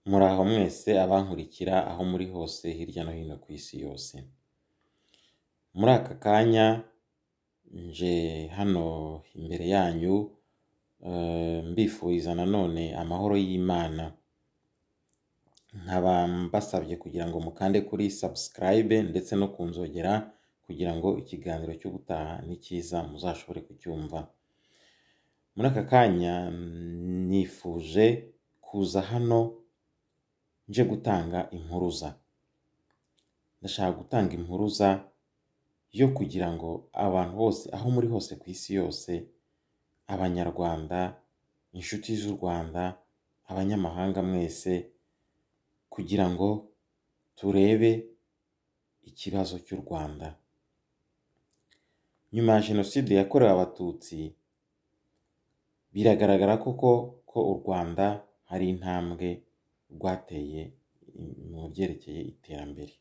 Muraho mwese abankurikira aho muri hose hirya no hino ku isi yose. Muri aka kanya nje hano imbere yanyu mbifuriza nanone amahoro y'Imana. Nkaba mbasabye kugira ngo mukande kuri subscribe ndetse no kunzogera kugira ngo ikiganiro cyo gutaha nikiza muzashobore kucyumva. Muri aka kanya nifuje kuza hano nje gutanga impuruza. Ndashaka gutanga impuruza yo kugira ngo abantu bose aho muri hose ku isi yose, abanyarwanda, inshuti z'u Rwanda, abanyamahanga mwese, kugira ngo turebe ikibazo cy'u Rwanda. Nyuma ya Jenoside yakorewe Abatutsi, biragaragara koko ko u Rwanda hari intambwe rwateye mu byerekeye iterambere.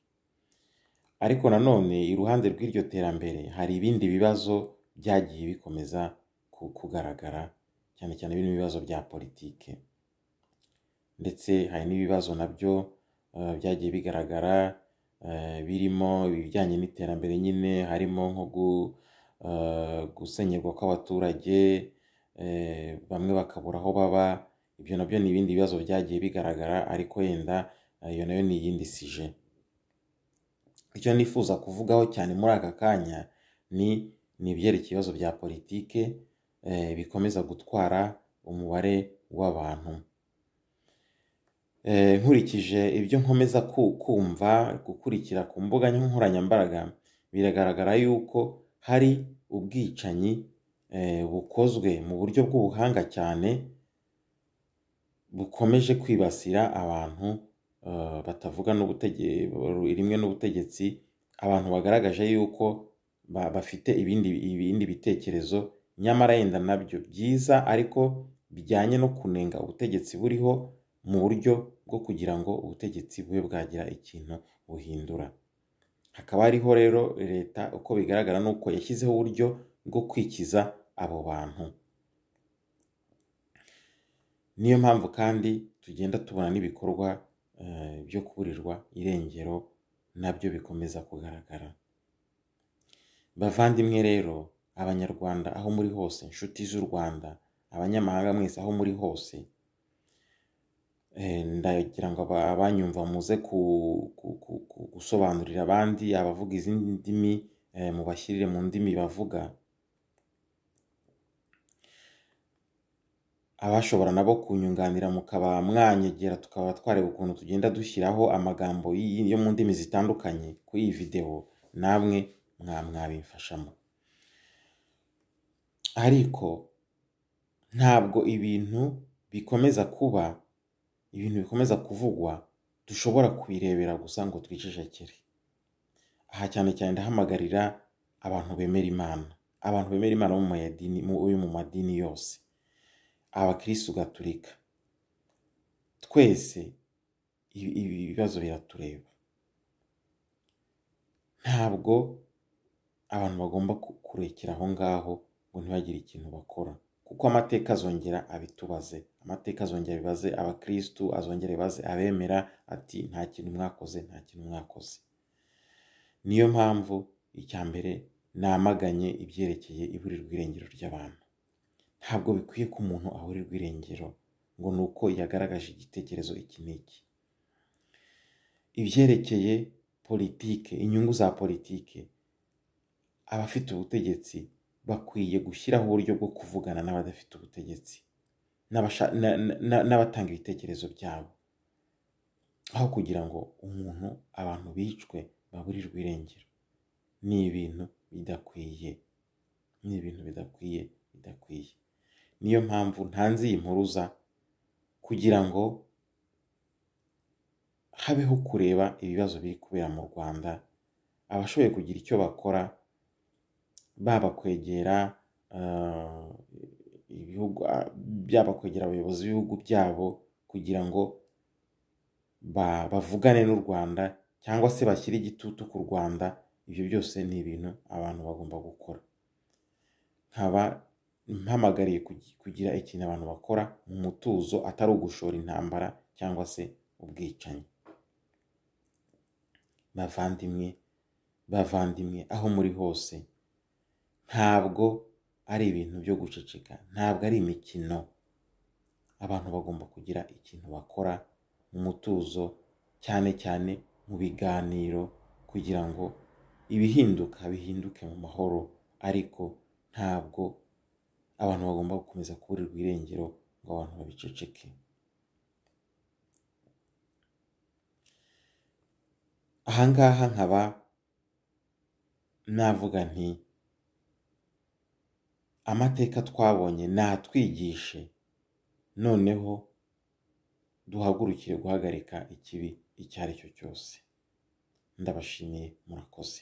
Ariko nanone iruhande rw'iryo terambere hari ibindi bibazo byagiye bikomeza kugaragara, cyane cyane bino bibazo bya politike. Ndetse hari n'ibibazo nabyo byagiye bigaragara birimo ibijyanye n'iterambere nyine, harimo nko gusenyerwa kw'abaturage, bamwe bakabura aho baba. Ibyo nabyo ni ibindi bibazo byagiye bigaragara, ariko yenda iyo nayo ni iyindi sije. Icyo nifuza kuvugaho cyane muri aka kanya ni ibyerekeye ibibazo bya politike bikomeza gutwara umubare w'abantu. Nkurikije ibyo nkomeza kumva, gukurikira ku mbuga nkoranyambaga, biragaragara yuko hari ubwicanyi bukozwe mu buryo bw'ubuhanga cyane, bukomeje kwibasira abantu batavuga rimwe n'ubutegetsi, abantu bagaragaje yuko bafite ibindi bitekerezo, nyamara yenda nabyo byiza, ariko bijyanye no kunenga ubutegetsi buriho mu buryo bwo kugira ngo ubutegetsi bube bwagira ikintu buhindura. Hakaba hariho rero leta, uko bigaragara nuko yashyizeho uburyo bwo kwikiza abo bantu. Niyo mpamvu kandi tugenda tubona n'ibikorwa byo kuburirwa irengero nabyo bikomeza kugaragara. Bavandimwe rero, abanyarwanda aho muri hose, inshuti z'u Rwanda, abanyamahanga mwese aho muri hose, ndagira ngo abanyumva muze gusobanurira abandi, abavuga izindi ndimi mubashyirire mu ndimi bavuga. Abashobora nabo kunyunganira mukaba mwanyegera, tukaba twareba ukuntu tugenda dushyiraho amagambo yo mu ndimi zitandukanye kuri iyi video, namwe mwabimfashamo. Ariko ntabwo ibintu bikomeza kuvugwa dushobora kubirebera gusa ngo twicecekere. Aha cyane cyane ndahamagarira abantu bemera Imana, mu madini yose, abakristu gatolika, twese ibi bibazo biratureba. Ntabwo abantu bagomba kurekera aho ngaho ngo ntibagire ikintu bakora, kuko amateka azongera abitubaze, amateka azongera bibaze abakristu, azongera bibaze abemera, ati nta kintu mwakoze. Niyo mpamvu icya mbere namaganye ibyerekeye iburirwa irengero ry'abantu. Ntabwo bikwiye ko umuntu aburirwa irengero ngo ni uko yagaragaje igitekerezo iki n'iki. Ibyerekeye politike, inyungu za politike, abafite ubutegetsi bakwiye gushyiraho uburyo bwo kuvugana n'abadafite ubutegetsi, n'abatanga ibitekerezo byabo, aho kugira ngo abantu bicwe baburirwe irengero. Ni ibintu bidakwiye. Niyo mpamvu ntanze iyi mpuruza, kugira ngo habeho kureba ibibazo biri kubera mu Rwanda, abashoboye kugira icyo bakora, baba kwegera abayobozi b'ibihugu byabo, kugira ngo bavugane n'u Rwanda, cyangwa se bashyire igitutu ku Rwanda. Ibyo byose ni ibintu abantu bagomba gukora. Nkaba mpamagariye kugira ikintu abantu bakora mu mutuzo, atari ugushora intambara cyangwa se ubwicanyi. Bavandimwe aho muri hose, ntabwo ari ibintu byo guceceka, ntabwo ari imikino. Abantu bagomba kugira ikintu bakora mu mutuzo, cyane cyane mu biganiro, kugira ngo bihinduke mu mahoro, ariko ntabwo abantu bagomba gukomeza kuburirwa irengero ngo abantu babiceceke. Ahangaha nkaba navuga nti amateka twabonye natwigishe, noneho duhagurukire guhagarika ikibi icyo ari cyo cyose. Ndabashimiye, murakoze.